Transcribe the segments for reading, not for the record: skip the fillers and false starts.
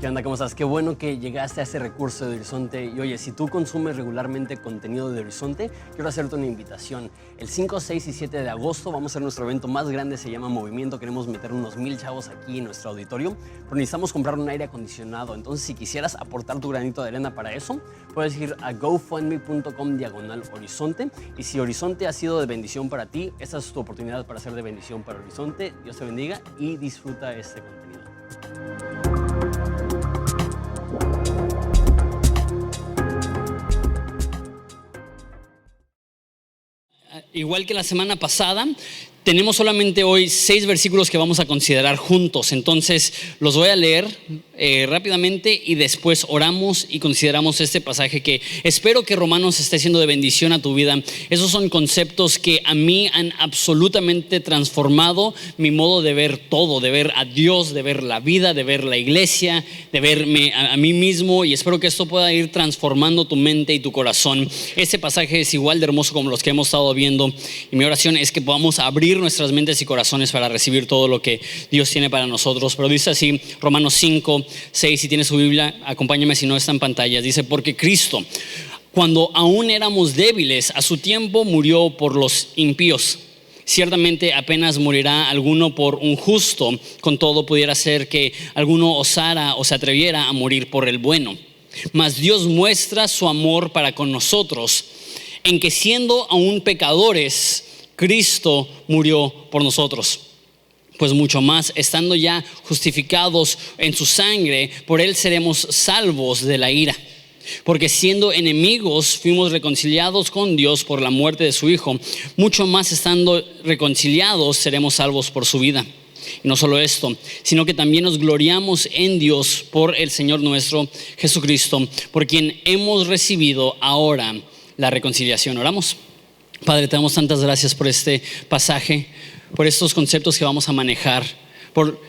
¿Qué onda? ¿Cómo estás? Qué bueno que llegaste a ese recurso de Horizonte. Y oye, si tú consumes regularmente contenido de Horizonte, quiero hacerte una invitación. El 5, 6 y 7 de agosto vamos a hacer nuestro evento más grande, se llama Movimiento. Queremos meter unos 1000 chavos aquí en nuestro auditorio, pero necesitamos comprar un aire acondicionado. Entonces, si quisieras aportar tu granito de arena para eso, puedes ir a gofundme.com/Horizonte. Y si Horizonte ha sido de bendición para ti, esta es tu oportunidad para ser de bendición para Horizonte. Dios te bendiga y disfruta este contenido. Igual que la semana pasada, tenemos solamente hoy 6 versículos que vamos a considerar juntos. Entonces los voy a leer rápidamente y después oramos y consideramos este pasaje que espero que Romanos esté siendo de bendición a tu vida. Esos son conceptos que a mí han absolutamente transformado mi modo de ver todo, de ver a Dios, de ver la vida, de ver la iglesia, de verme a mí mismo, y espero que esto pueda ir transformando tu mente y tu corazón. Este pasaje es igual de hermoso como los que hemos estado viendo, y mi oración es que podamos abrir nuestras mentes y corazones para recibir todo lo que Dios tiene para nosotros. Pero dice así, Romanos 5, 6, si tienes su Biblia, acompáñame si no está en pantalla. Dice: porque Cristo, cuando aún éramos débiles, a su tiempo murió por los impíos. Ciertamente apenas morirá alguno por un justo, con todo pudiera ser que alguno osara o se atreviera a morir por el bueno. Mas Dios muestra su amor para con nosotros, en que siendo aún pecadores, Cristo murió por nosotros. Pues mucho más, estando ya justificados en su sangre, por él seremos salvos de la ira. Porque siendo enemigos fuimos reconciliados con Dios por la muerte de su Hijo. Mucho más, estando reconciliados, seremos salvos por su vida. Y no solo esto, sino que también nos gloriamos en Dios por el Señor nuestro Jesucristo, por quien hemos recibido ahora la reconciliación. Oramos. Padre, te damos tantas gracias por este pasaje, por estos conceptos que vamos a manejar, por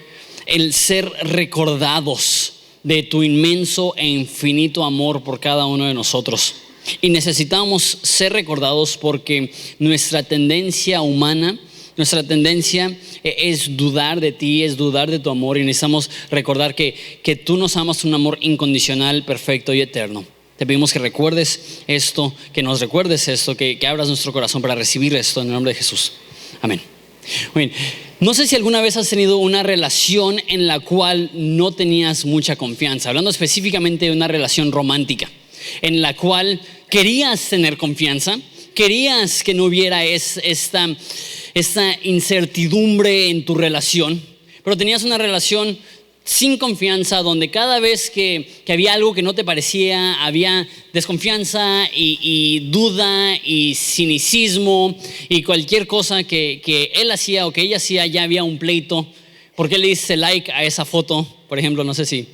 el ser recordados de tu inmenso e infinito amor por cada uno de nosotros. Y necesitamos ser recordados porque nuestra tendencia humana, nuestra tendencia es dudar de ti, es dudar de tu amor, y necesitamos recordar que tú nos amas un amor incondicional, perfecto y eterno. Te pedimos que recuerdes esto, que nos recuerdes esto, que abras nuestro corazón para recibir esto en el nombre de Jesús. Amén. Muy bien. No sé si alguna vez has tenido una relación en la cual no tenías mucha confianza, hablando específicamente de una relación romántica, en la cual querías tener confianza, querías que no hubiera esta incertidumbre en tu relación, pero tenías una relación sin confianza, donde cada vez que había algo que no te parecía, había desconfianza y duda y cinicismo, y cualquier cosa que él hacía o que ella hacía, ya había un pleito. ¿Por qué le diste like a esa foto? Por ejemplo, no sé si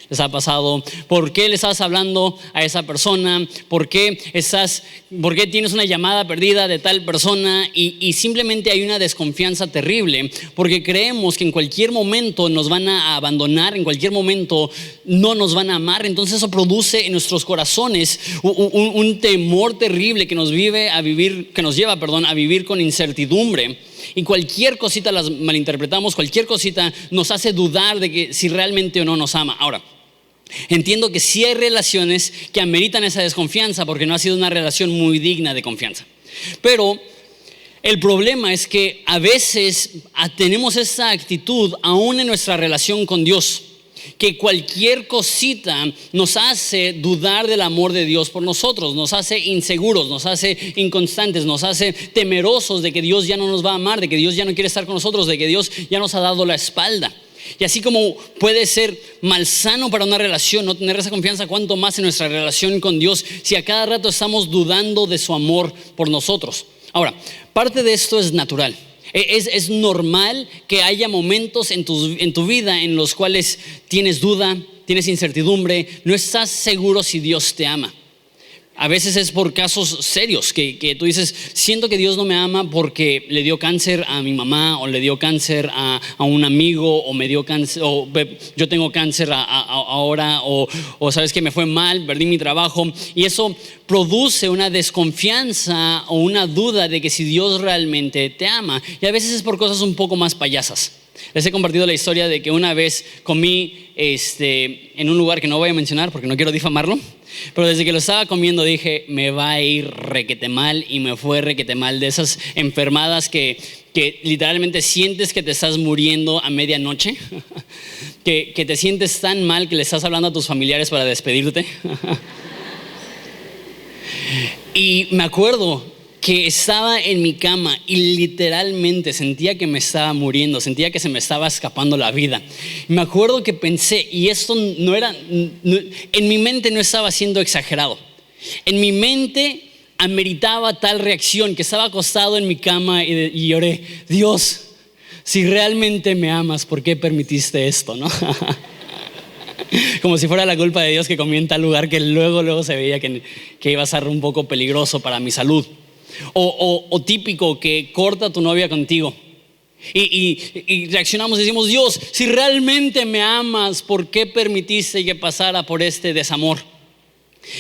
les ha pasado. ¿Por qué le estás hablando a esa persona? ¿Por qué tienes una llamada perdida de tal persona? Y simplemente hay una desconfianza terrible, porque creemos que en cualquier momento nos van a abandonar, en cualquier momento no nos van a amar. Entonces eso produce en nuestros corazones un temor terrible que nos lleva a vivir con incertidumbre. Y cualquier cosita las malinterpretamos, cualquier cosita nos hace dudar de que si realmente o no nos ama. Ahora, entiendo que sí hay relaciones que ameritan esa desconfianza porque no ha sido una relación muy digna de confianza. Pero el problema es que a veces tenemos esa actitud aún en nuestra relación con Dios, que cualquier cosita nos hace dudar del amor de Dios por nosotros, nos hace inseguros, nos hace inconstantes, nos hace temerosos de que Dios ya no nos va a amar, de que Dios ya no quiere estar con nosotros, de que Dios ya nos ha dado la espalda. Y así como puede ser malsano para una relación no tener esa confianza, cuánto más en nuestra relación con Dios, si a cada rato estamos dudando de su amor por nosotros. Ahora, parte de esto es natural. Es normal que haya momentos en tu vida en los cuales tienes duda, tienes incertidumbre, no estás seguro si Dios te ama. A veces es por casos serios que tú dices: siento que Dios no me ama porque le dio cáncer a mi mamá, o le dio cáncer a un amigo, o me dio cáncer, o yo tengo cáncer ahora, o sabes que me fue mal, perdí mi trabajo, y eso produce una desconfianza o una duda de que si Dios realmente te ama. Y a veces es por cosas un poco más payasas. Les he compartido la historia de que una vez comí en un lugar que no voy a mencionar porque no quiero difamarlo, pero desde que lo estaba comiendo dije, me va a ir requete mal, y me fue requete mal, de esas enfermadas que literalmente sientes que te estás muriendo a medianoche, que te sientes tan mal que le estás hablando a tus familiares para despedirte. Y me acuerdo que estaba en mi cama y literalmente sentía que me estaba muriendo, sentía que se me estaba escapando la vida. Y me acuerdo que pensé, y esto en mi mente no estaba siendo exagerado. En mi mente ameritaba tal reacción, que estaba acostado en mi cama y lloré, Dios, si realmente me amas, ¿por qué permitiste esto, no? Como si fuera la culpa de Dios que comí en tal lugar que luego se veía que iba a ser un poco peligroso para mi salud. O típico que corta tu novia contigo y reaccionamos y decimos, Dios, si realmente me amas, ¿por qué permitiste que pasara por este desamor?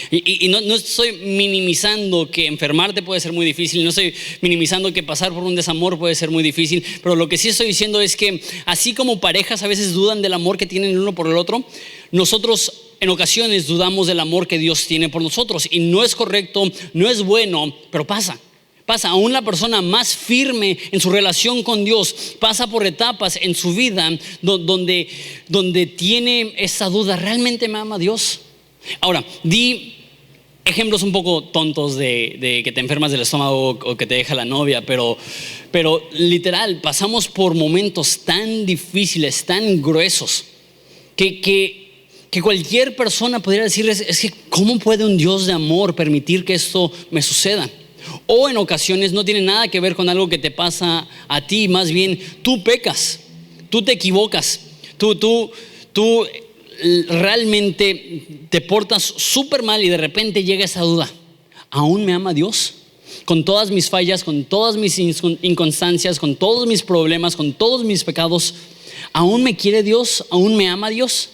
Y no estoy minimizando que enfermarte puede ser muy difícil, no estoy minimizando que pasar por un desamor puede ser muy difícil, pero lo que sí estoy diciendo es que así como parejas a veces dudan del amor que tienen el uno por el otro, nosotros en ocasiones dudamos del amor que Dios tiene por nosotros, y no es correcto, no es bueno, pero pasa. Aún la persona más firme en su relación con Dios pasa por etapas en su vida donde tiene esa duda, ¿realmente me ama Dios? Ahora, di ejemplos un poco tontos de que te enfermas del estómago o que te deja la novia, pero literal, pasamos por momentos tan difíciles, tan gruesos, que cualquier persona podría decirles, es que ¿cómo puede un Dios de amor permitir que esto me suceda? O en ocasiones no tiene nada que ver con algo que te pasa a ti, más bien tú pecas, tú te equivocas, tú realmente te portas súper mal y de repente llega esa duda, ¿aún me ama Dios? Con todas mis fallas, con todas mis inconstancias, con todos mis problemas, con todos mis pecados, ¿aún me quiere Dios? ¿Aún me ama Dios?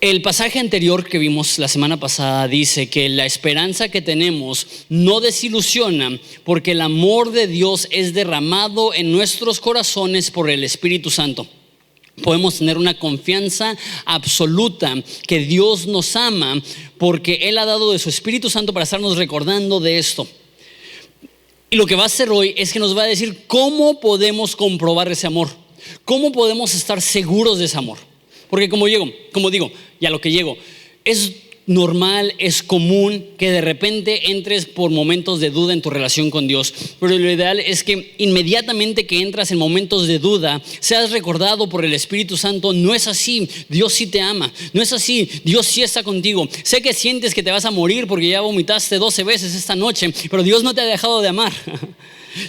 El pasaje anterior que vimos la semana pasada dice que la esperanza que tenemos no desilusiona porque el amor de Dios es derramado en nuestros corazones por el Espíritu Santo. Podemos tener una confianza absoluta que Dios nos ama porque Él ha dado de su Espíritu Santo para estarnos recordando de esto. Y lo que va a hacer hoy es que nos va a decir cómo podemos comprobar ese amor, cómo podemos estar seguros de ese amor. Porque como digo, y a lo que llego, es normal, es común que de repente entres por momentos de duda en tu relación con Dios, pero lo ideal es que inmediatamente que entras en momentos de duda seas recordado por el Espíritu Santo, no es así, Dios sí te ama, no es así, Dios sí está contigo. Sé que sientes que te vas a morir porque ya vomitaste 12 veces esta noche, pero Dios no te ha dejado de amar.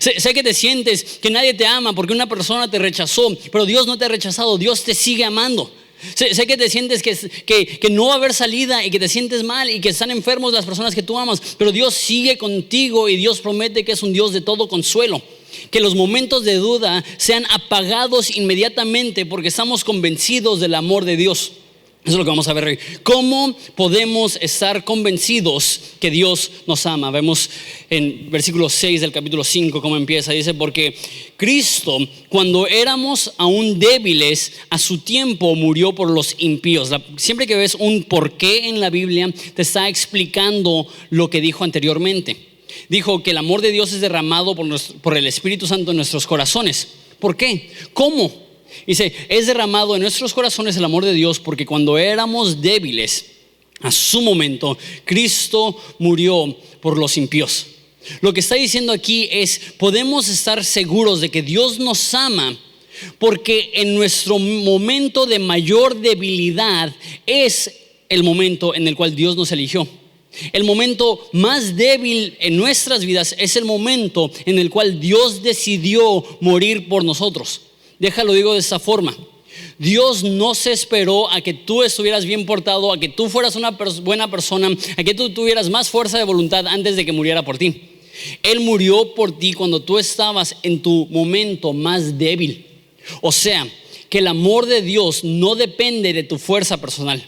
Sé que te sientes que nadie te ama porque una persona te rechazó, pero Dios no te ha rechazado, Dios te sigue amando. Sé que te sientes que no va a haber salida y que te sientes mal y que están enfermos las personas que tú amas, pero Dios sigue contigo y Dios promete que es un Dios de todo consuelo. Que los momentos de duda sean apagados inmediatamente porque estamos convencidos del amor de Dios. Eso es lo que vamos a ver hoy. ¿Cómo podemos estar convencidos que Dios nos ama? Vemos en versículo 6 del capítulo 5 cómo empieza. Dice, porque Cristo, cuando éramos aún débiles, a su tiempo murió por los impíos. Siempre que ves un porqué en la Biblia, te está explicando lo que dijo anteriormente. Dijo que el amor de Dios es derramado por el Espíritu Santo en nuestros corazones. ¿Por qué? ¿Cómo? Dice, es derramado en nuestros corazones el amor de Dios porque cuando éramos débiles, a su momento, Cristo murió por los impíos. Lo que está diciendo aquí es, podemos estar seguros de que Dios nos ama porque en nuestro momento de mayor debilidad es el momento en el cual Dios nos eligió. El momento más débil en nuestras vidas es el momento en el cual Dios decidió morir por nosotros. Déjalo digo de esta forma. Dios no se esperó a que tú estuvieras bien portado, a que tú fueras una buena persona, a que tú tuvieras más fuerza de voluntad antes de que muriera por ti. Él murió por ti cuando tú estabas en tu momento más débil. O sea, que el amor de Dios no depende de tu fuerza personal.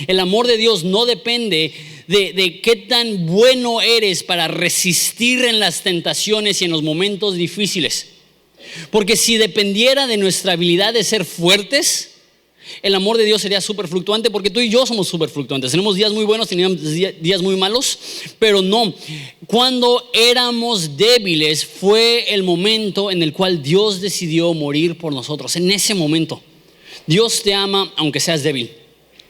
El amor de Dios no depende de qué tan bueno eres para resistir en las tentaciones y en los momentos difíciles. Porque si dependiera de nuestra habilidad de ser fuertes, el amor de Dios sería súper fluctuante, porque tú y yo somos súper fluctuantes. Tenemos días muy buenos, tenemos días muy malos, pero no. Cuando éramos débiles fue el momento en el cual Dios decidió morir por nosotros. En ese momento, Dios te ama aunque seas débil.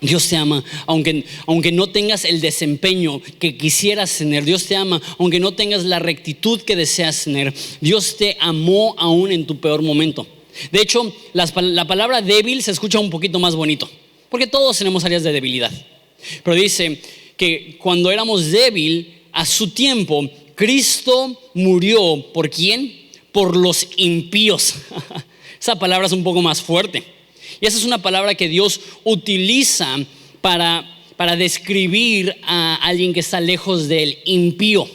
Dios te ama aunque no tengas el desempeño que quisieras tener. Dios te ama aunque no tengas la rectitud que deseas tener. Dios te amó aún en tu peor momento. De hecho, la palabra débil se escucha un poquito más bonito, porque todos tenemos áreas de debilidad. Pero dice que cuando éramos débil, a su tiempo, Cristo murió. ¿Por quién? Por los impíos. Esa palabra es un poco más fuerte. Y esa es una palabra que Dios utiliza para describir a alguien que está lejos del impío.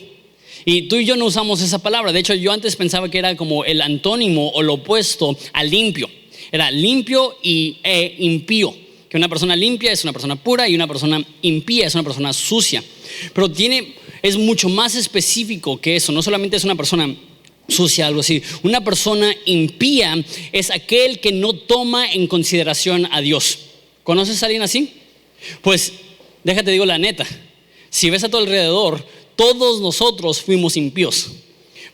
Y tú y yo no usamos esa palabra. De hecho, yo antes pensaba que era como el antónimo o lo opuesto a limpio. Era limpio e impío. Que una persona limpia es una persona pura y una persona impía es una persona sucia. Pero es mucho más específico que eso. No solamente es una persona sucia, algo así. Una persona impía es aquel que no toma en consideración a Dios. ¿Conoces a alguien así? Pues déjate digo la neta. Si ves a tu alrededor, todos nosotros fuimos impíos.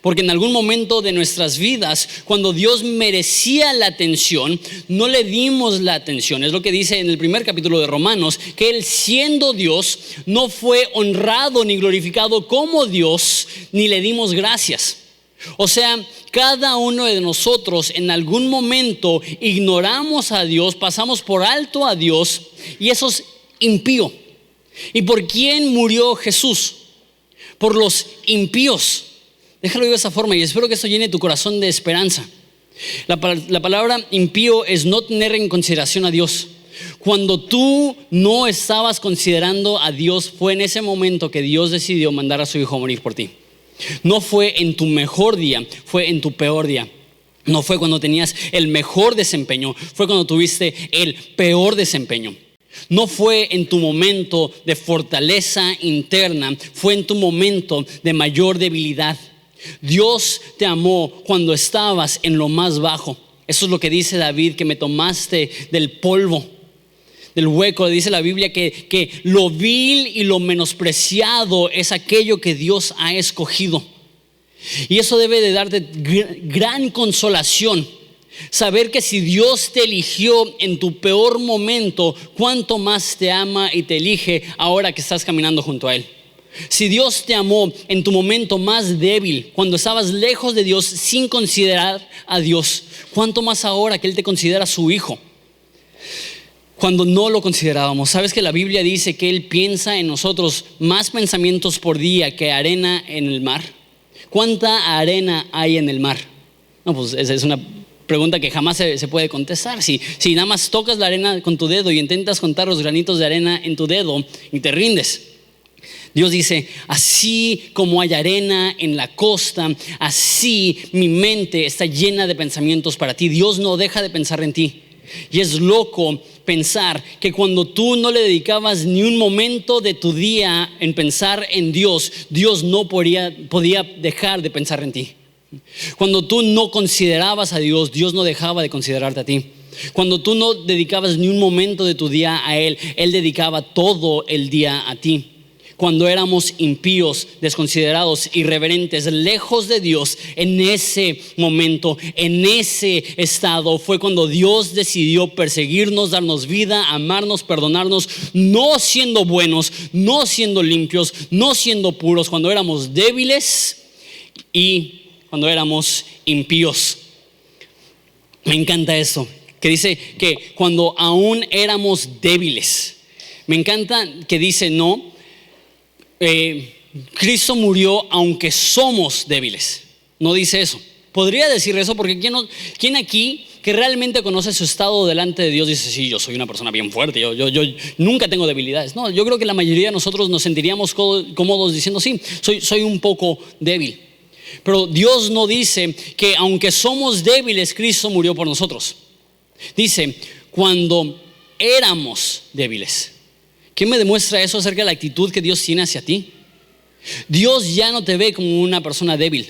Porque en algún momento de nuestras vidas, cuando Dios merecía la atención, no le dimos la atención. Es lo que dice en el primer capítulo de Romanos, que Él, siendo Dios, no fue honrado ni glorificado como Dios, ni le dimos gracias. O sea, cada uno de nosotros en algún momento ignoramos a Dios, pasamos por alto a Dios, y eso es impío. ¿Y por quién murió Jesús? Por los impíos. Déjalo de esa forma y espero que esto llene tu corazón de esperanza. La palabra impío es no tener en consideración a Dios. Cuando tú no estabas considerando a Dios, fue en ese momento que Dios decidió mandar a su hijo a morir por ti. No fue en tu mejor día, fue en tu peor día. No fue cuando tenías el mejor desempeño, fue cuando tuviste el peor desempeño. No fue en tu momento de fortaleza interna, fue en tu momento de mayor debilidad. Dios te amó cuando estabas en lo más bajo. Eso es lo que dice David, que me tomaste del polvo, del hueco. Dice la Biblia que lo vil y lo menospreciado es aquello que Dios ha escogido. Y eso debe de darte gran consolación. Saber que si Dios te eligió en tu peor momento, cuánto más te ama y te elige ahora que estás caminando junto a Él. Si Dios te amó en tu momento más débil, cuando estabas lejos de Dios sin considerar a Dios, cuánto más ahora que Él te considera su hijo. Cuando no lo considerábamos, sabes que la Biblia dice que Él piensa en nosotros más pensamientos por día que arena en el mar. ¿Cuánta arena hay en el mar? No, pues esa es una pregunta que jamás se puede contestar. Si nada más tocas la arena con tu dedo y intentas contar los granitos de arena en tu dedo y te rindes. Dios dice, así como hay arena en la costa, así mi mente está llena de pensamientos para ti. Dios no deja de pensar en ti. Y es loco pensar que cuando tú no le dedicabas ni un momento de tu día en pensar en Dios, Dios no podía dejar de pensar en ti. Cuando tú no considerabas a Dios, Dios no dejaba de considerarte a ti. Cuando tú no dedicabas ni un momento de tu día a Él, Él dedicaba todo el día a ti. Cuando éramos impíos, desconsiderados, irreverentes, lejos de Dios, en ese momento, en ese estado, fue cuando Dios decidió perseguirnos, darnos vida, amarnos, perdonarnos, no siendo buenos, no siendo limpios, no siendo puros, cuando éramos débiles y cuando éramos impíos. Me encanta esto, que dice que cuando aún éramos débiles. Me encanta que dice Cristo murió aunque somos débiles. No dice eso. Podría decir eso porque ¿quién aquí que realmente conoce su estado delante de Dios dice, sí, yo soy una persona bien fuerte, yo nunca tengo debilidades? No, yo creo que la mayoría de nosotros nos sentiríamos cómodos diciendo, sí, soy un poco débil. Pero Dios no dice que aunque somos débiles, Cristo murió por nosotros. Dice, cuando éramos débiles. ¿Qué me demuestra eso acerca de la actitud que Dios tiene hacia ti? Dios ya no te ve como una persona débil.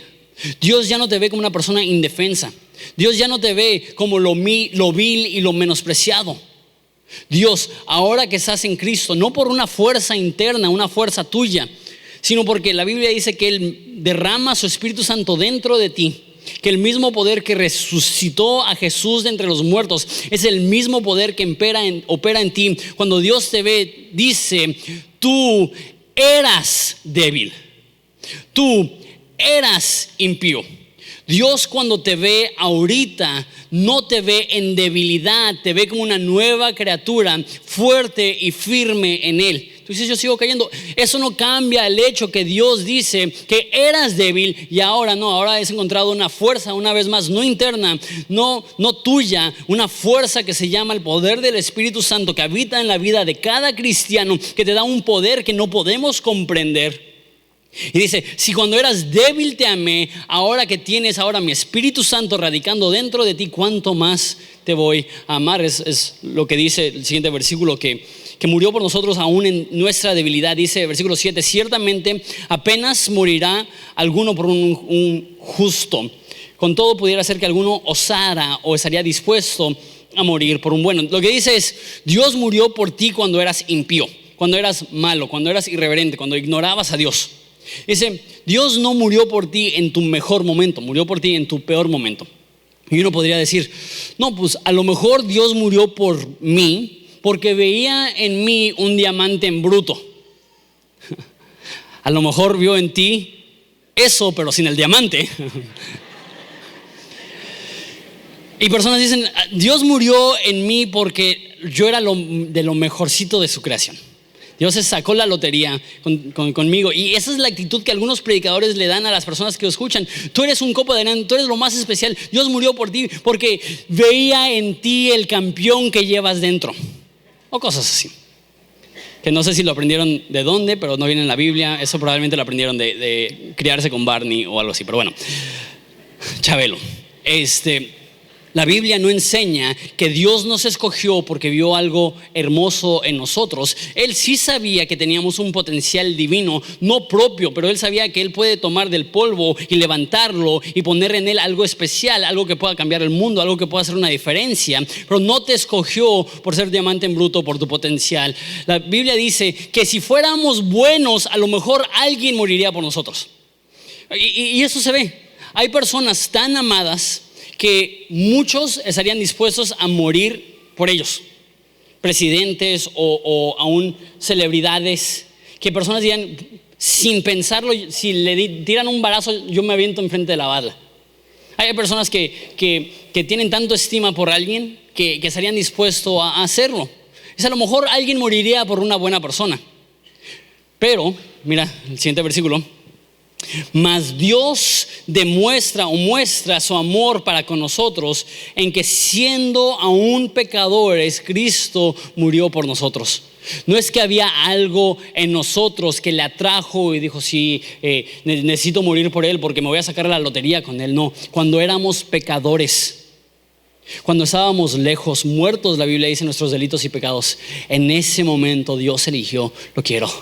Dios ya no te ve como una persona indefensa. Dios ya no te ve como lo vil y lo menospreciado. Dios, ahora que estás en Cristo, no por una fuerza interna, una fuerza tuya, sino porque la Biblia dice que Él derrama su Espíritu Santo dentro de ti. Que el mismo poder que resucitó a Jesús de entre los muertos es el mismo poder que opera en ti. Cuando Dios te ve, dice: tú eras débil, tú eras impío. Dios, cuando te ve ahorita, no te ve en debilidad, te ve como una nueva criatura, fuerte y firme en Él. Tú dices: yo sigo cayendo. Eso no cambia el hecho que Dios dice que eras débil y ahora no, ahora has encontrado una fuerza, una vez más, no interna, no tuya, una fuerza que se llama el poder del Espíritu Santo, que habita en la vida de cada cristiano, que te da un poder que no podemos comprender. Y dice: si cuando eras débil te amé, ahora que tienes ahora mi Espíritu Santo radicando dentro de ti, ¿cuánto más te voy a amar? Es lo que dice el siguiente versículo, que murió por nosotros aún en nuestra debilidad. Dice versículo 7: ciertamente apenas morirá alguno por un justo, con todo pudiera ser que alguno osara o estaría dispuesto a morir por un bueno. Lo que dice es: Dios murió por ti cuando eras impío, cuando eras malo, cuando eras irreverente, cuando ignorabas a Dios. Dice: Dios no murió por ti en tu mejor momento, murió por ti en tu peor momento. Y uno podría decir: no, pues a lo mejor Dios murió por mí porque veía en mí un diamante en bruto. A lo mejor vio en ti eso, pero sin el diamante. Y personas dicen: Dios murió en mí porque yo era de lo mejorcito de su creación. Dios se sacó la lotería conmigo. Y esa es la actitud que algunos predicadores le dan a las personas que lo escuchan. Tú eres un copo de arena, tú eres lo más especial. Dios murió por ti porque veía en ti el campeón que llevas dentro. O cosas así. Que no sé si lo aprendieron de dónde, pero no viene en la Biblia. Eso probablemente lo aprendieron de criarse con Barney o algo así. Pero bueno, Chabelo. La Biblia no enseña que Dios nos escogió porque vio algo hermoso en nosotros. Él sí sabía que teníamos un potencial divino, no propio, pero Él sabía que Él puede tomar del polvo y levantarlo y poner en Él algo especial, algo que pueda cambiar el mundo, algo que pueda hacer una diferencia. Pero no te escogió por ser diamante en bruto, por tu potencial. La Biblia dice que si fuéramos buenos, a lo mejor alguien moriría por nosotros. Y eso se ve. Hay personas tan amadas que muchos estarían dispuestos a morir por ellos. Presidentes o aún celebridades, que personas dirían sin pensarlo: si le tiran un balazo, yo me aviento enfrente de la bala. Hay personas que tienen tanto estima por alguien que estarían dispuestos a hacerlo. A lo mejor alguien moriría por una buena persona. Pero, mira el siguiente versículo: mas Dios muestra su amor para con nosotros en que, siendo aún pecadores, Cristo murió por nosotros. No es que había algo en nosotros que le atrajo y dijo: sí, necesito morir por Él porque me voy a sacar la lotería con Él. No, cuando éramos pecadores, cuando estábamos lejos, muertos, la Biblia dice, nuestros delitos y pecados, en ese momento Dios eligió: lo quiero.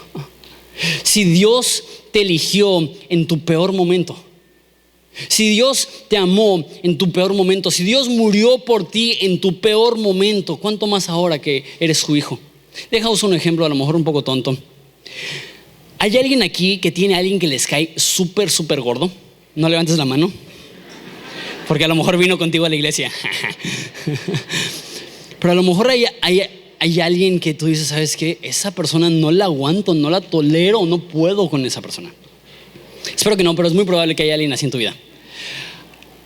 Si Dios te eligió en tu peor momento, si Dios te amó en tu peor momento, si Dios murió por ti en tu peor momento, ¿cuánto más ahora que eres su hijo? Déjaos un ejemplo, a lo mejor un poco tonto. ¿Hay alguien aquí que tiene a alguien que les cae súper gordo? No levantes la mano, porque a lo mejor vino contigo a la iglesia. Pero a lo mejor hay alguien que tú dices: ¿sabes qué? Esa persona no la aguanto, no la tolero, no puedo con esa persona. Espero que no, pero es muy probable que haya alguien así en tu vida.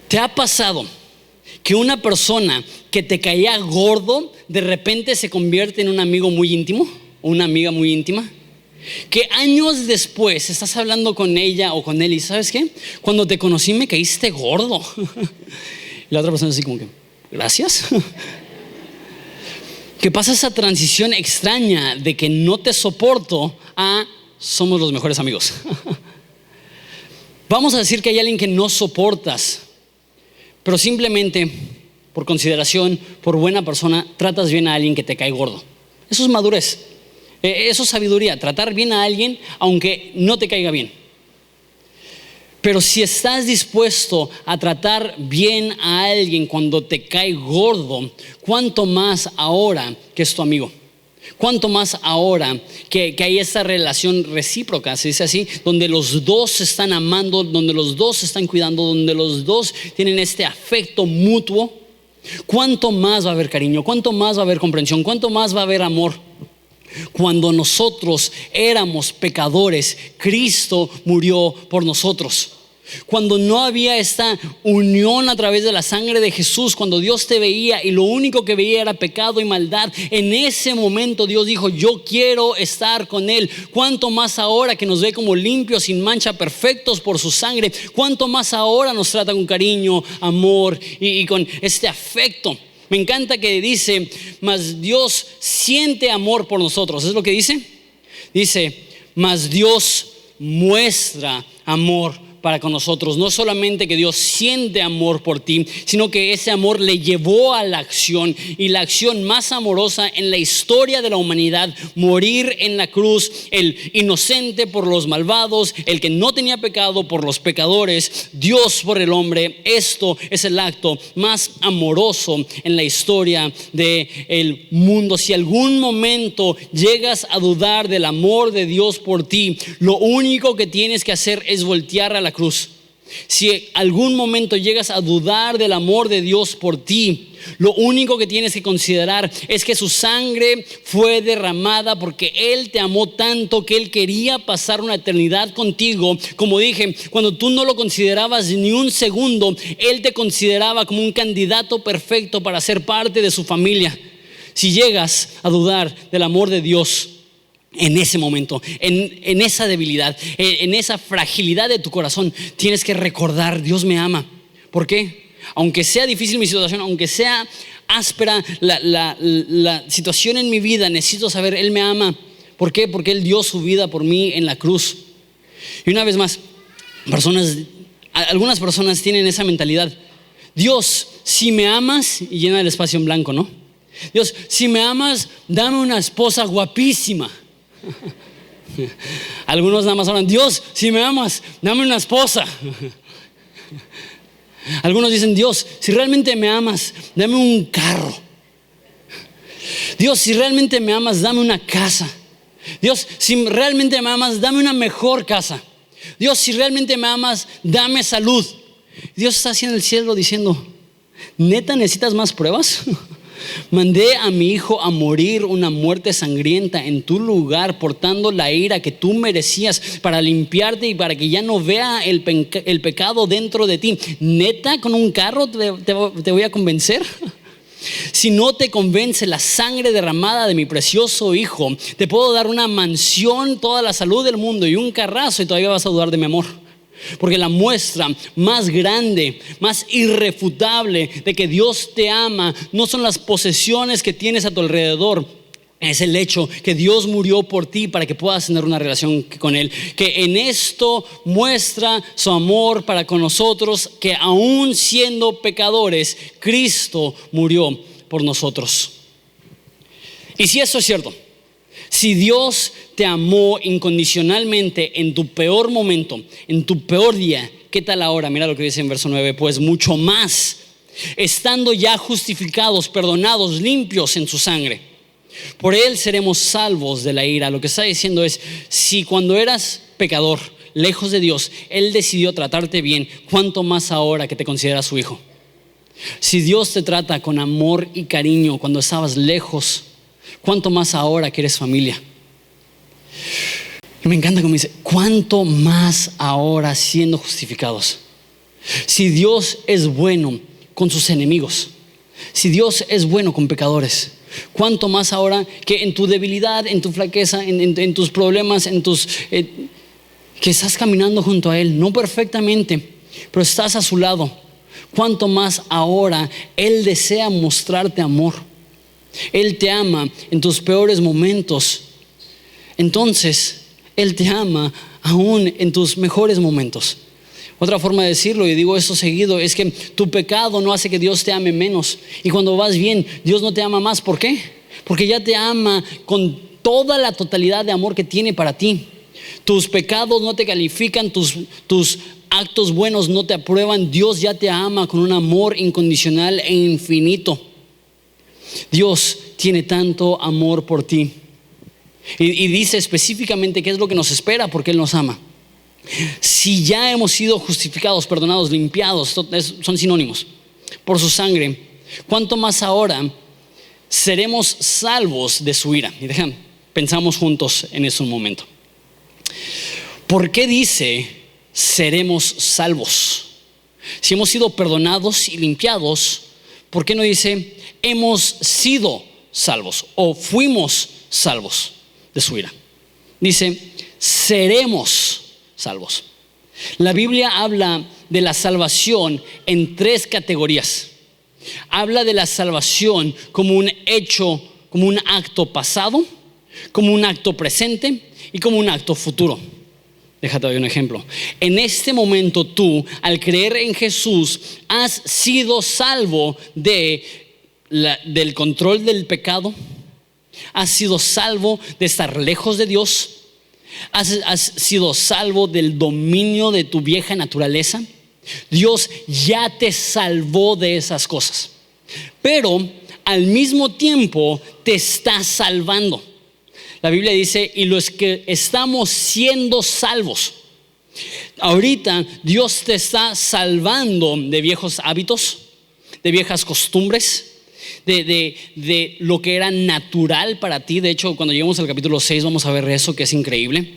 ¿Te ha pasado que una persona que te caía gordo de repente se convierte en un amigo muy íntimo o una amiga muy íntima? Que años después estás hablando con ella o con él y ¿sabes qué? Cuando te conocí me caíste gordo. Y la otra persona así como que: gracias. Que pasa esa transición extraña de que no te soporto a somos los mejores amigos. Vamos a decir que hay alguien que no soportas, pero simplemente por consideración, por buena persona, tratas bien a alguien que te cae gordo. Eso es madurez, eso es sabiduría, tratar bien a alguien aunque no te caiga bien. Pero si estás dispuesto a tratar bien a alguien cuando te cae gordo, ¿cuánto más ahora que es tu amigo? ¿Cuánto más ahora que hay esta relación recíproca, se dice así, donde los dos se están amando, donde los dos se están cuidando, donde los dos tienen este afecto mutuo? ¿Cuánto más va a haber cariño? ¿Cuánto más va a haber comprensión? ¿Cuánto más va a haber amor? Cuando nosotros éramos pecadores, Cristo murió por nosotros. Cuando no había esta unión a través de la sangre de Jesús, cuando Dios te veía y lo único que veía era pecado y maldad, en ese momento Dios dijo: yo quiero estar con Él. Cuánto más ahora que nos ve como limpios, sin mancha, perfectos por su sangre. Cuánto más ahora nos trata con cariño, amor y con este afecto. Me encanta que dice: mas Dios siente amor por nosotros. ¿Es lo que dice? Dice: mas Dios muestra amor para con nosotros. No solamente que Dios siente amor por ti, sino que ese amor le llevó a la acción, y la acción más amorosa en la historia de la humanidad: morir en la cruz, el inocente por los malvados, el que no tenía pecado por los pecadores, Dios por el hombre. Esto es el acto más amoroso en la historia del mundo. Si algún momento llegas a dudar del amor de Dios por ti, lo único que tienes que hacer es voltear a la cruz. Si algún momento llegas a dudar del amor de Dios por ti, lo único que tienes que considerar es que su sangre fue derramada porque Él te amó tanto que Él quería pasar una eternidad contigo. Como dije, cuando tú no lo considerabas ni un segundo, Él te consideraba como un candidato perfecto para ser parte de su familia. Si llegas a dudar del amor de Dios en ese momento, en esa debilidad, en esa fragilidad de tu corazón, tienes que recordar: Dios me ama. ¿Por qué? Aunque sea difícil mi situación, aunque sea áspera la situación en mi vida, necesito saber: Él me ama. ¿Por qué? Porque Él dio su vida por mí en la cruz. Y una vez más, algunas personas tienen esa mentalidad: Dios, si me amas, y llena el espacio en blanco, ¿no? Dios, si me amas, dame una esposa guapísima. Algunos nada más hablan: Dios, si me amas, dame una esposa. Algunos dicen: Dios, si realmente me amas, dame un carro. Dios, si realmente me amas, dame una casa. Dios, si realmente me amas, dame una mejor casa. Dios, si realmente me amas, dame salud. Dios está así en el cielo diciendo: ¿neta necesitas más pruebas? Mandé a mi hijo a morir una muerte sangrienta en tu lugar, portando la ira que tú merecías, para limpiarte y para que ya no vea el pecado dentro de ti. ¿Neta con un carro te voy a convencer? Si no te convence la sangre derramada de mi precioso hijo, te puedo dar una mansión, toda la salud del mundo y un carrazo, y todavía vas a dudar de mi amor. Porque la muestra más grande, más irrefutable de que Dios te ama no son las posesiones que tienes a tu alrededor, es el hecho que Dios murió por ti para que puedas tener una relación con Él. Que en esto muestra su amor para con nosotros, que aún siendo pecadores, Cristo murió por nosotros. Y si eso es cierto, si Dios te amó incondicionalmente en tu peor momento, en tu peor día, ¿qué tal ahora? Mira lo que dice en verso 9: pues mucho más, estando ya justificados, perdonados, limpios en su sangre, por Él seremos salvos de la ira. Lo que está diciendo es: si cuando eras pecador, lejos de Dios, Él decidió tratarte bien, ¿cuánto más ahora que te considera su hijo? Si Dios te trata con amor y cariño cuando estabas lejos, ¿cuánto más ahora que eres familia? Y me encanta como dice: ¿cuánto más ahora siendo justificados? Si Dios es bueno con sus enemigos, si Dios es bueno con pecadores, ¿cuánto más ahora que en tu debilidad, en tu flaqueza, en tus problemas, que estás caminando junto a Él, no perfectamente, pero estás a su lado? ¿Cuánto más ahora Él desea mostrarte amor? Él te ama en tus peores momentos. Entonces Él te ama aún en tus mejores momentos. Otra forma de decirlo, y digo esto seguido, es que tu pecado no hace que Dios te ame menos. Y cuando vas bien, Dios no te ama más. ¿Por qué? Porque ya te ama con toda la totalidad de amor que tiene para ti. Tus pecados no te califican, tus actos buenos no te aprueban, Dios ya te ama con un amor incondicional e infinito. Dios tiene tanto amor por ti. Y dice específicamente qué es lo que nos espera porque Él nos ama. Si ya hemos sido justificados, perdonados, limpiados, son sinónimos, por su sangre, ¿cuánto más ahora seremos salvos de su ira? Y pensamos juntos en eso un momento. ¿Por qué dice seremos salvos? Si hemos sido perdonados y limpiados, ¿por qué no dice hemos sido salvos o fuimos salvos de su ira? Dice seremos salvos. La Biblia habla de la salvación en 3 categorías. Habla de la salvación como un hecho, como un acto pasado, como un acto presente y como un acto futuro. Déjate dar un ejemplo. En este momento tú, al creer en Jesús, has sido salvo del control del pecado. Has sido salvo de estar lejos de Dios. Has sido salvo del dominio de tu vieja naturaleza. Dios ya te salvó de esas cosas, pero al mismo tiempo te está salvando. La Biblia dice, y los que estamos siendo salvos, ahorita Dios te está salvando de viejos hábitos, de viejas costumbres, de lo que era natural para ti. De hecho, cuando lleguemos al capítulo 6 vamos a ver eso, que es increíble,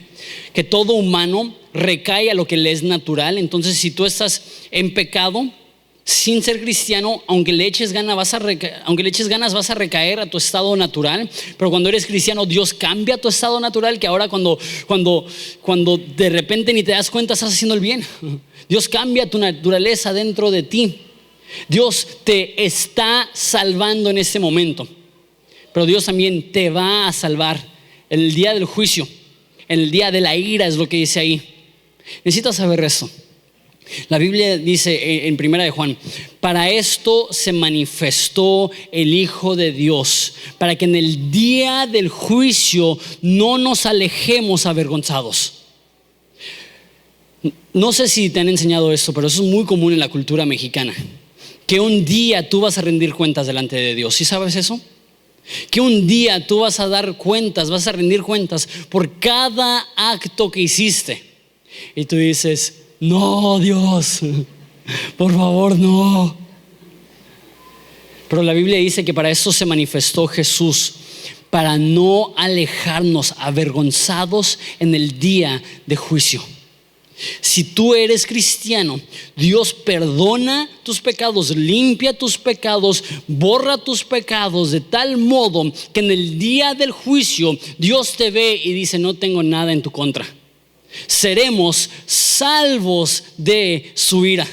que todo humano recae a lo que le es natural. Entonces, si tú estás en pecado sin ser cristiano, aunque le eches ganas vas a recaer a tu estado natural. Pero cuando eres cristiano, Dios cambia tu estado natural, que ahora cuando de repente ni te das cuenta estás haciendo el bien. Dios cambia tu naturaleza dentro de ti. Dios te está salvando en este momento, pero Dios también te va a salvar en el día del juicio, en el día de la ira, es lo que dice ahí. Necesitas saber eso. La Biblia dice en 1 de Juan, para esto se manifestó el Hijo de Dios, para que en el día del juicio no nos alejemos avergonzados. No sé si te han enseñado esto, pero eso es muy común en la cultura mexicana, que un día tú vas a rendir cuentas delante de Dios. ¿Sí sabes eso? Que un día tú vas a dar cuentas, vas a rendir cuentas por cada acto que hiciste. Y tú dices, no, Dios, por favor, no. Pero la Biblia dice que para eso se manifestó Jesús, para no alejarnos avergonzados en el día de juicio. Si tú eres cristiano, Dios perdona tus pecados, limpia tus pecados, borra tus pecados de tal modo que en el día del juicio Dios te ve y dice, no tengo nada en tu contra. Seremos salvos de su ira.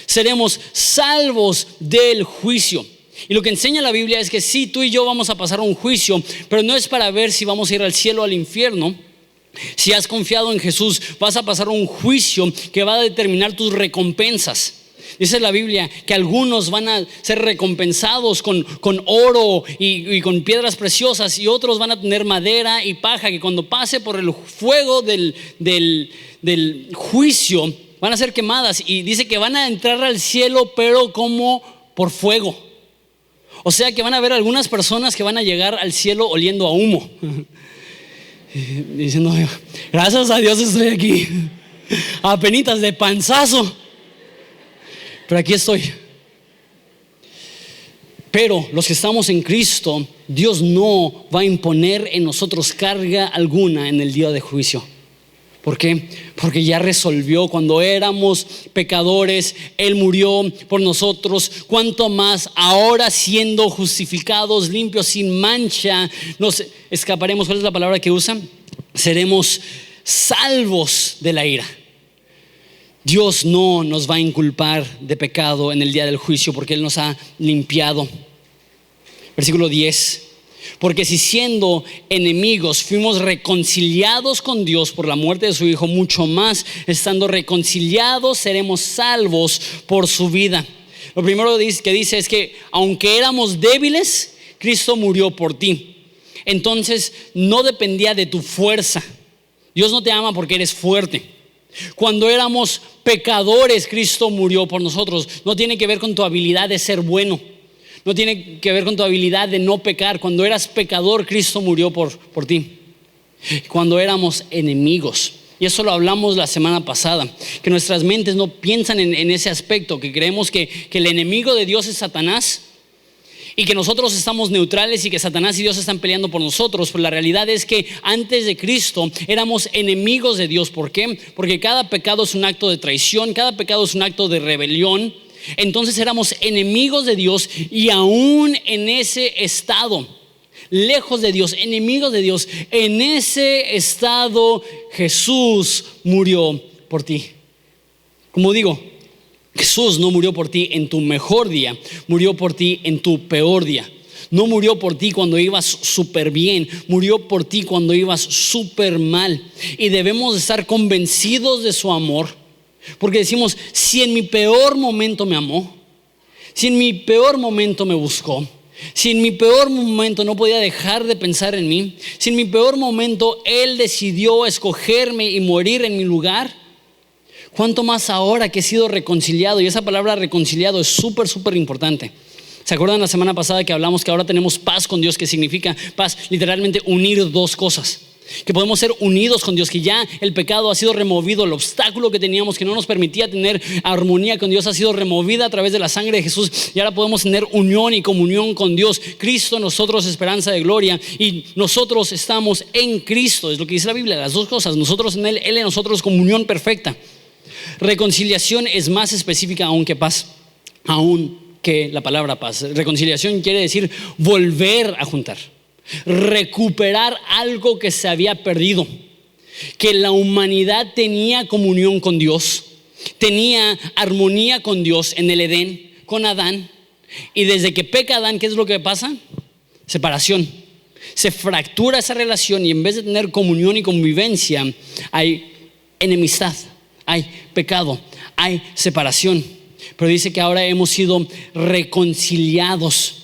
Seremos salvos del juicio. Y lo que enseña la Biblia es que sí, tú y yo vamos a pasar un juicio, pero no es para ver si vamos a ir al cielo o al infierno. Si has confiado en Jesús, vas a pasar un juicio que va a determinar tus recompensas. Dice la Biblia que algunos van a ser recompensados con oro y con piedras preciosas, y otros van a tener madera y paja, que cuando pase por el fuego del juicio van a ser quemadas. Y dice que van a entrar al cielo, pero como por fuego. O sea que van a haber algunas personas que van a llegar al cielo oliendo a humo, diciendo, gracias a Dios estoy aquí, apenitas de panzazo, pero aquí estoy. Pero los que estamos en Cristo, Dios no va a imponer en nosotros carga alguna en el día de juicio. ¿Por qué? Porque ya resolvió. Cuando éramos pecadores, Él murió por nosotros. Cuanto más ahora, siendo justificados, limpios, sin mancha, nos escaparemos. ¿Cuál es la palabra que usan? Seremos salvos de la ira. Dios no nos va a inculpar de pecado en el día del juicio, porque Él nos ha limpiado. Versículo 10. Porque si siendo enemigos fuimos reconciliados con Dios por la muerte de su Hijo, mucho más estando reconciliados seremos salvos por su vida. Lo primero que dice es que aunque éramos débiles, Cristo murió por ti. Entonces no dependía de tu fuerza. Dios no te ama porque eres fuerte. Cuando éramos pecadores, Cristo murió por nosotros. No tiene que ver con tu habilidad de ser bueno. No tiene que ver con tu habilidad de no pecar. Cuando eras pecador, Cristo murió por ti. Cuando éramos enemigos. Y eso lo hablamos la semana pasada. Que nuestras mentes no piensan en ese aspecto. Que creemos que el enemigo de Dios es Satanás. Y que nosotros estamos neutrales y que Satanás y Dios están peleando por nosotros. Pero la realidad es que antes de Cristo éramos enemigos de Dios. ¿Por qué? Porque cada pecado es un acto de traición, cada pecado es un acto de rebelión. Entonces éramos enemigos de Dios y aún en ese estado, lejos de Dios, enemigos de Dios, en ese estado Jesús murió por ti. Como digo, Jesús no murió por ti en tu mejor día, murió por ti en tu peor día. No murió por ti cuando ibas súper bien, murió por ti cuando ibas súper mal. Y debemos estar convencidos de su amor, porque decimos, si en mi peor momento me amó, si en mi peor momento me buscó, si en mi peor momento no podía dejar de pensar en mí, si en mi peor momento Él decidió escogerme y morir en mi lugar, ¿cuánto más ahora que he sido reconciliado? Y esa palabra reconciliado es súper importante. ¿Se acuerdan la semana pasada que hablamos que ahora tenemos paz con Dios? Que significa paz, literalmente unir dos cosas. Que podemos ser unidos con Dios, que ya el pecado ha sido removido, el obstáculo que teníamos que no nos permitía tener armonía con Dios ha sido removida a través de la sangre de Jesús y ahora podemos tener unión y comunión con Dios. Cristo en nosotros, esperanza de gloria, y nosotros estamos en Cristo, es lo que dice la Biblia, las dos cosas, nosotros en Él, Él en nosotros, comunión perfecta. Reconciliación es más específica aún que paz, aún que la palabra paz. Reconciliación quiere decir volver a juntar, recuperar algo que se había perdido. Que la humanidad tenía comunión con Dios, tenía armonía con Dios en el Edén, con Adán. Y desde que peca Adán, ¿qué es lo que pasa? Separación. Se fractura esa relación y en vez de tener comunión y convivencia, hay enemistad, hay pecado, hay separación. Pero dice que ahora hemos sido reconciliados.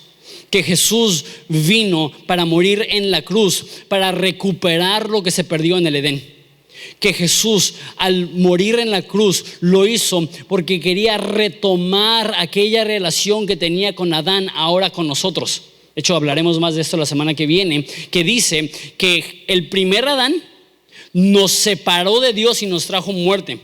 Que Jesús vino para morir en la cruz, para recuperar lo que se perdió en el Edén. Que Jesús al morir en la cruz lo hizo porque quería retomar aquella relación que tenía con Adán ahora con nosotros. De hecho, hablaremos más de esto la semana que viene, que dice que el primer Adán nos separó de Dios y nos trajo muerte.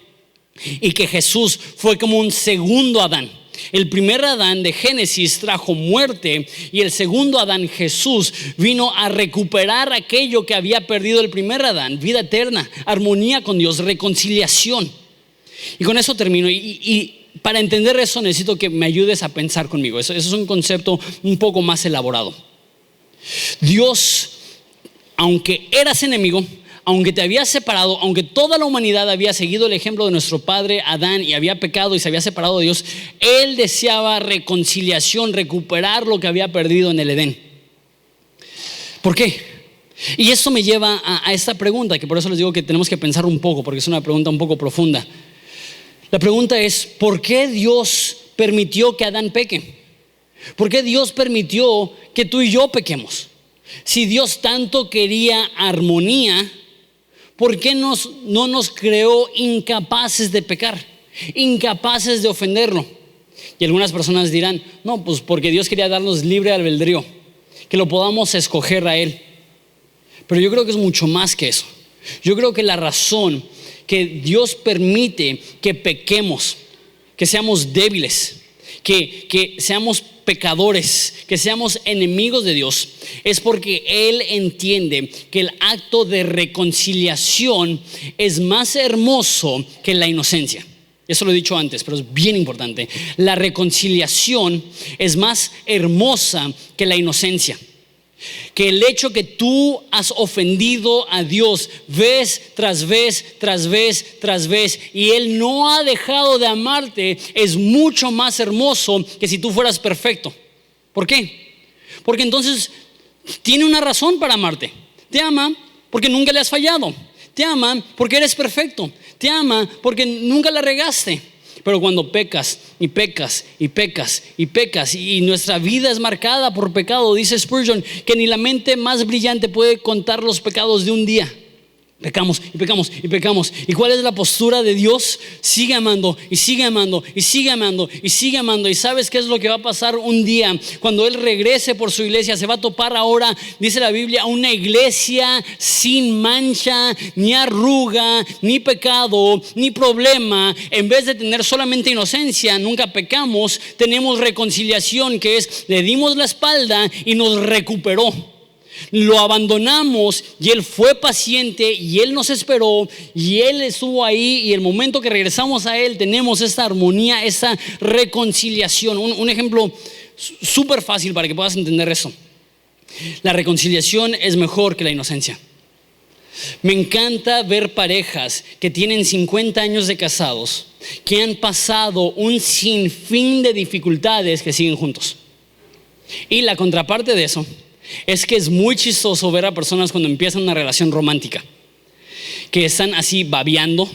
Y que Jesús fue como un segundo Adán. El primer Adán de Génesis trajo muerte y el segundo Adán, Jesús, vino a recuperar aquello que había perdido el primer Adán: vida eterna, armonía con Dios, reconciliación. Y con eso termino. Y para entender eso necesito que me ayudes a pensar conmigo. Eso es un concepto un poco más elaborado. Dios, aunque eras enemigo, aunque te había separado, aunque toda la humanidad había seguido el ejemplo de nuestro padre Adán y había pecado y se había separado de Dios, Él deseaba reconciliación, recuperar lo que había perdido en el Edén. ¿Por qué? Y esto me lleva a esta pregunta, que por eso les digo que tenemos que pensar un poco, porque es una pregunta un poco profunda. La pregunta es, ¿por qué Dios permitió que Adán peque? ¿Por qué Dios permitió que tú y yo pequemos? Si Dios tanto quería armonía, ¿por qué no nos creó incapaces de pecar, incapaces de ofenderlo? Y algunas personas dirán, no, pues porque Dios quería darnos libre albedrío, que lo podamos escoger a Él. Pero yo creo que es mucho más que eso. Yo creo que la razón que Dios permite que pequemos, que seamos débiles, que seamos pecadores, que seamos enemigos de Dios, es porque Él entiende que el acto de reconciliación es más hermoso que la inocencia. Eso lo he dicho antes, pero es bien importante. La reconciliación es más hermosa que la inocencia. Que el hecho que tú has ofendido a Dios vez tras vez tras vez tras vez y Él no ha dejado de amarte es mucho más hermoso que si tú fueras perfecto. ¿Por qué? Porque entonces tiene una razón para amarte. Te ama porque nunca le has fallado. Te ama porque eres perfecto. Te ama porque nunca la regaste. Pero cuando pecas y pecas y pecas y pecas y nuestra vida es marcada por pecado, dice Spurgeon que ni la mente más brillante puede contar los pecados de un día. Pecamos y pecamos y pecamos. ¿Y cuál es la postura de Dios? Sigue amando y sigue amando y sigue amando y sigue amando. ¿Y sabes qué es lo que va a pasar un día? Cuando Él regrese por su iglesia, se va a topar ahora, dice la Biblia, una iglesia sin mancha, ni arruga, ni pecado, ni problema. En vez de tener solamente inocencia, nunca pecamos, tenemos reconciliación, que es, le dimos la espalda y nos recuperó. Lo abandonamos y Él fue paciente y Él nos esperó y Él estuvo ahí, y el momento que regresamos a Él tenemos esta armonía, esta reconciliación. Un ejemplo súper fácil para que puedas entender eso. La reconciliación es mejor que la inocencia. Me encanta ver parejas que tienen 50 años de casados, que han pasado un sinfín de dificultades, que siguen juntos. Y la contraparte de eso es que es muy chistoso ver a personas cuando empiezan una relación romántica, que están así babeando,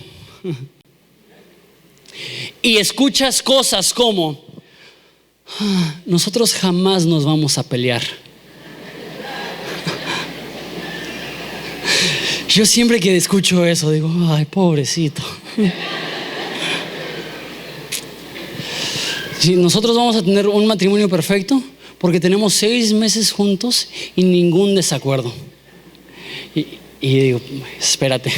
y escuchas cosas como: nosotros jamás nos vamos a pelear. Yo siempre que escucho eso digo: ay, pobrecito. Si nosotros vamos a tener un matrimonio perfecto porque tenemos 6 meses juntos y ningún desacuerdo. Y digo: espérate.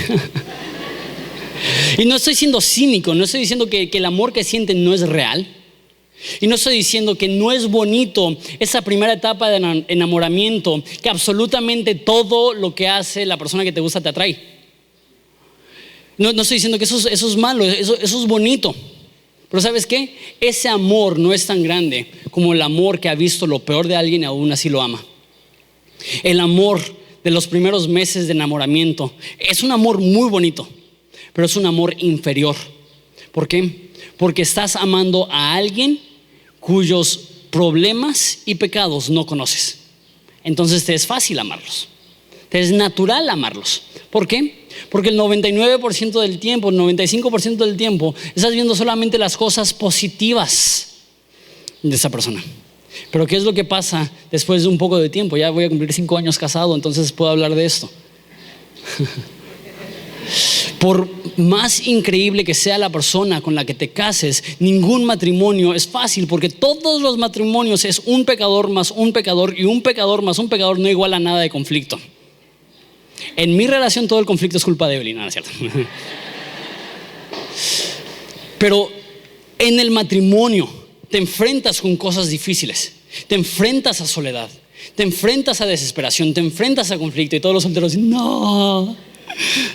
Y no estoy siendo cínico, no estoy diciendo que el amor que sienten no es real. Y no estoy diciendo que no es bonito esa primera etapa de enamoramiento, que absolutamente todo lo que hace la persona que te gusta te atrae. No estoy diciendo que eso es malo, eso es bonito. Pero ¿sabes qué? Ese amor no es tan grande como el amor que ha visto lo peor de alguien y aún así lo ama. El amor de los primeros meses de enamoramiento es un amor muy bonito, pero es un amor inferior. ¿Por qué? Porque estás amando a alguien cuyos problemas y pecados no conoces. Entonces te es fácil amarlos, te es natural amarlos. ¿Por qué? Porque el 99% del tiempo, el 95% del tiempo estás viendo solamente las cosas positivas de esa persona. Pero ¿qué es lo que pasa después de un poco de tiempo? Ya voy a cumplir 5 años casado, entonces puedo hablar de esto. Por más increíble que sea la persona con la que te cases, ningún matrimonio es fácil, porque todos los matrimonios es un pecador más un pecador, y un pecador más un pecador no iguala nada de conflicto. En mi relación todo el conflicto es culpa de Evelyn, ¿no es cierto? Pero en el matrimonio te enfrentas con cosas difíciles, te enfrentas a soledad, te enfrentas a desesperación, te enfrentas a conflicto, y todos los solteros dicen: no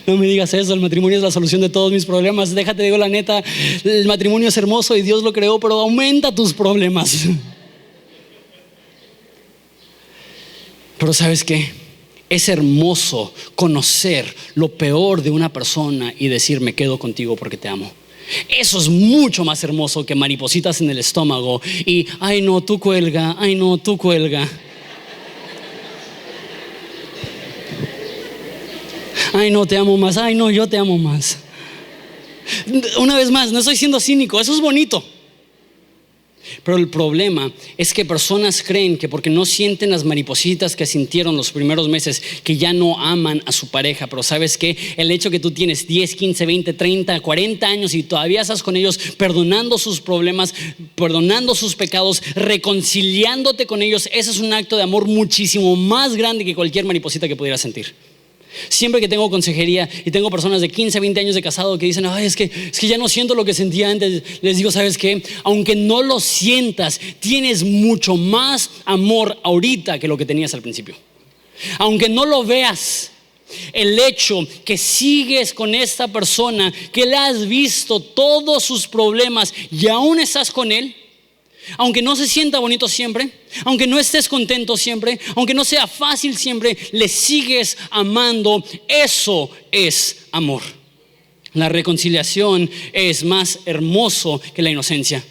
me digas eso, el matrimonio es la solución de todos mis problemas. Déjate, digo la neta, el matrimonio es hermoso y Dios lo creó, pero aumenta tus problemas. Pero ¿sabes qué? Es hermoso conocer lo peor de una persona y decir: me quedo contigo porque te amo. Eso es mucho más hermoso que maripositas en el estómago y: ay no, tú cuelga, ay no, tú cuelga. Ay no, te amo más, ay no, yo te amo más. Una vez más, no estoy siendo cínico, eso es bonito. Pero el problema es que personas creen que porque no sienten las maripositas que sintieron los primeros meses, que ya no aman a su pareja. Pero ¿sabes qué? El hecho que tú tienes 10, 15, 20, 30, 40 años y todavía estás con ellos, perdonando sus problemas, perdonando sus pecados, reconciliándote con ellos, ese es un acto de amor muchísimo más grande que cualquier mariposita que pudieras sentir. Siempre que tengo consejería y tengo personas de 15, 20 años de casado que dicen: ay, es que ya no siento lo que sentía antes, les digo: ¿sabes qué? Aunque no lo sientas, tienes mucho más amor ahorita que lo que tenías al principio. Aunque no lo veas, el hecho que sigues con esta persona, que le has visto todos sus problemas y aún estás con él, aunque no se sienta bonito siempre, aunque no estés contento siempre, aunque no sea fácil siempre, le sigues amando. Eso es amor. La reconciliación es más hermoso que la inocencia.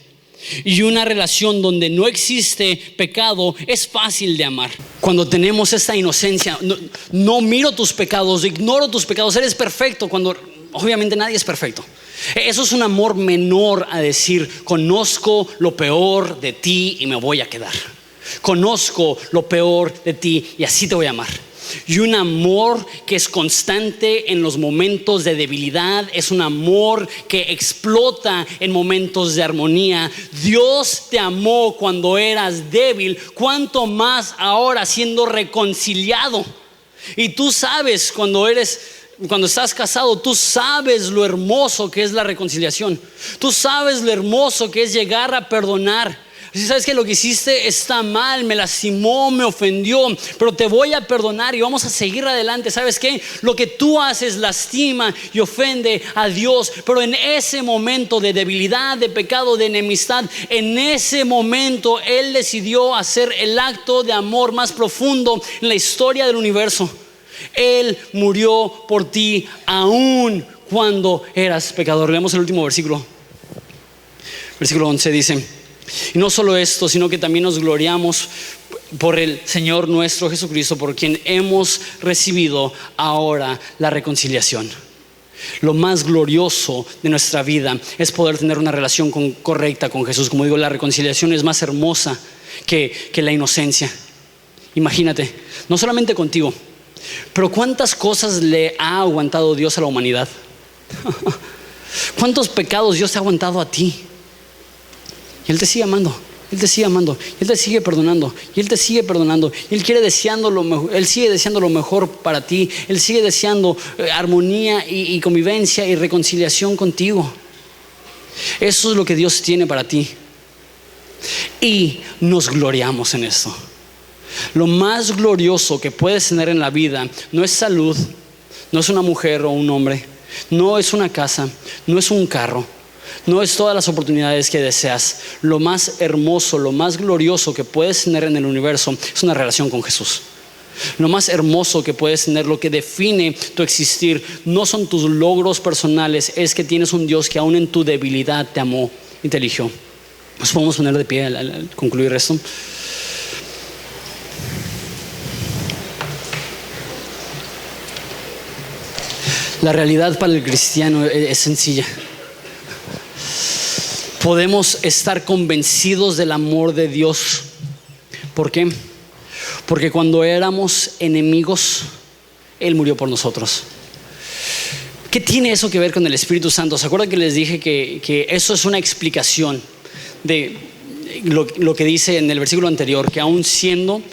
Y una relación donde no existe pecado es fácil de amar. Cuando tenemos esta inocencia, no miro tus pecados, ignoro tus pecados, eres perfecto, cuando obviamente nadie es perfecto. Eso es un amor menor a decir: conozco lo peor de ti y me voy a quedar. Conozco lo peor de ti y así te voy a amar. y un amor que es constante en los momentos de debilidad. Es un amor que explota en momentos de armonía. Dios te amó cuando eras débil, cuánto más ahora siendo reconciliado. Y tú sabes, cuando estás casado, tú sabes lo hermoso que es la reconciliación. Tú sabes lo hermoso que es llegar a perdonar. Si sabes que lo que hiciste está mal, me lastimó, me ofendió, pero te voy a perdonar y vamos a seguir adelante. ¿Sabes qué? Lo que tú haces lastima y ofende a Dios, pero en ese momento de debilidad, de pecado, de enemistad, en ese momento Él decidió hacer el acto de amor más profundo en la historia del universo. Él murió por ti aún cuando eras pecador. Leemos el último versículo. Versículo 11 dice: y no solo esto, sino que también nos gloriamos por el Señor nuestro Jesucristo, por quien hemos recibido ahora la reconciliación. Lo más glorioso de nuestra vida es poder tener una relación correcta con Jesús. Como digo, la reconciliación es más hermosa que la inocencia. Imagínate, no solamente contigo, pero ¿cuántas cosas le ha aguantado Dios a la humanidad? ¿Cuántos pecados Dios te ha aguantado a ti? Y Él te sigue amando, Él te sigue amando, Él te sigue perdonando, y Él te sigue perdonando. Y Él quiere deseando lo mejor, Él sigue deseando lo mejor para ti. Él sigue deseando armonía y convivencia y reconciliación contigo. Eso es lo que Dios tiene para ti. Y nos gloriamos en esto. Lo más glorioso que puedes tener en la vida no es salud, no es una mujer o un hombre, no es una casa, no es un carro, no es todas las oportunidades que deseas. Lo más hermoso, lo más glorioso que puedes tener en el universo es una relación con Jesús. Lo más hermoso que puedes tener, lo que define tu existir, no son tus logros personales, es que tienes un Dios que aún en tu debilidad te amó y te eligió. Nos podemos poner de pie al concluir esto. La realidad para el cristiano es sencilla. Podemos estar convencidos del amor de Dios. ¿Por qué? Porque cuando éramos enemigos, Él murió por nosotros. ¿Qué tiene eso que ver con el Espíritu Santo? ¿Se acuerdan que les dije que eso es una explicación de lo que dice en el versículo anterior? Que aún siendo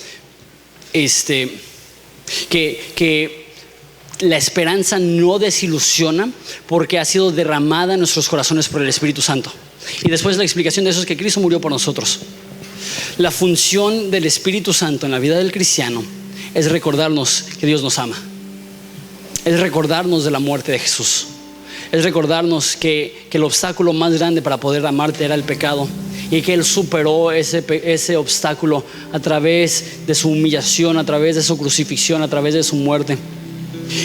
que la esperanza no desilusiona porque ha sido derramada en nuestros corazones por el Espíritu Santo. Y después la explicación de eso es que Cristo murió por nosotros. La función del Espíritu Santo en la vida del cristiano es recordarnos que Dios nos ama. Es recordarnos de la muerte de Jesús. Es recordarnos que el obstáculo más grande para poder amarte era el pecado, y que Él superó ese obstáculo a través de su humillación, a través de su crucifixión, a través de su muerte.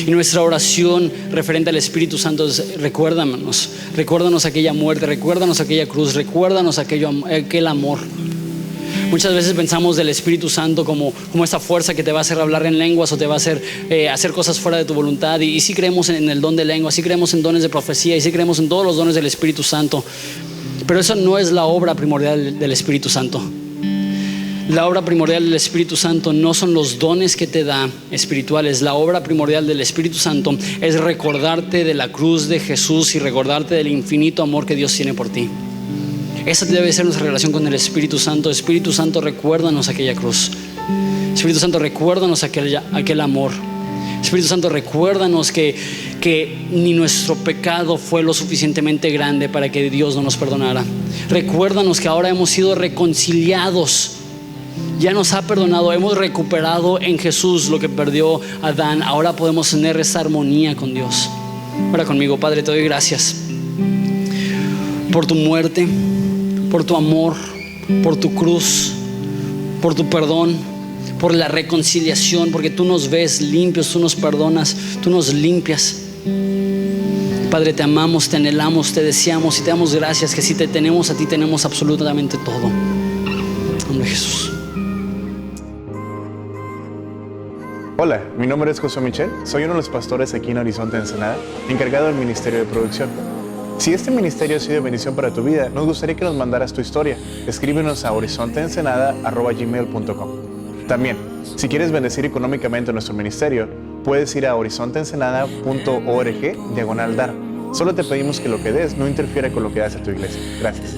Y nuestra oración referente al Espíritu Santo es: recuérdanos aquella muerte, recuérdanos aquella cruz, recuérdanos aquel amor. Muchas veces pensamos del Espíritu Santo como esta fuerza que te va a hacer hablar en lenguas o te va a hacer hacer cosas fuera de tu voluntad. Y sí creemos en el don de lenguas, sí creemos en dones de profecía, y sí creemos en todos los dones del Espíritu Santo. Pero eso no es la obra primordial del Espíritu Santo. La obra primordial del Espíritu Santo no son los dones que te da espirituales. La obra primordial del Espíritu Santo es recordarte de la cruz de Jesús y recordarte del infinito amor que Dios tiene por ti. Esa debe ser nuestra relación con el Espíritu Santo. Espíritu Santo, recuérdanos aquella cruz. Espíritu Santo, recuérdanos aquel amor. Espíritu Santo, recuérdanos que ni nuestro pecado fue lo suficientemente grande para que Dios no nos perdonara. Recuérdanos que ahora hemos sido reconciliados. Ya nos ha perdonado, hemos recuperado en Jesús lo que perdió Adán. Ahora podemos tener esa armonía con Dios. Ora conmigo. Padre, te doy gracias por tu muerte, por tu amor, por tu cruz, por tu perdón, por la reconciliación, porque tú nos ves limpios, tú nos perdonas, tú nos limpias. Padre, te amamos, te anhelamos, te deseamos y te damos gracias que si te tenemos a ti, tenemos absolutamente todo. En nombre de Jesús. Hola, mi nombre es José Michel, soy uno de los pastores aquí en Horizonte Ensenada, encargado del Ministerio de Producción. Si este ministerio ha sido de bendición para tu vida, nos gustaría que nos mandaras tu historia. Escríbenos a horizonteensenada@gmail.com. También, si quieres bendecir económicamente nuestro ministerio, puedes ir a horizonteensenada.org/dar. Solo te pedimos que lo que des no interfiera con lo que hace tu iglesia. Gracias.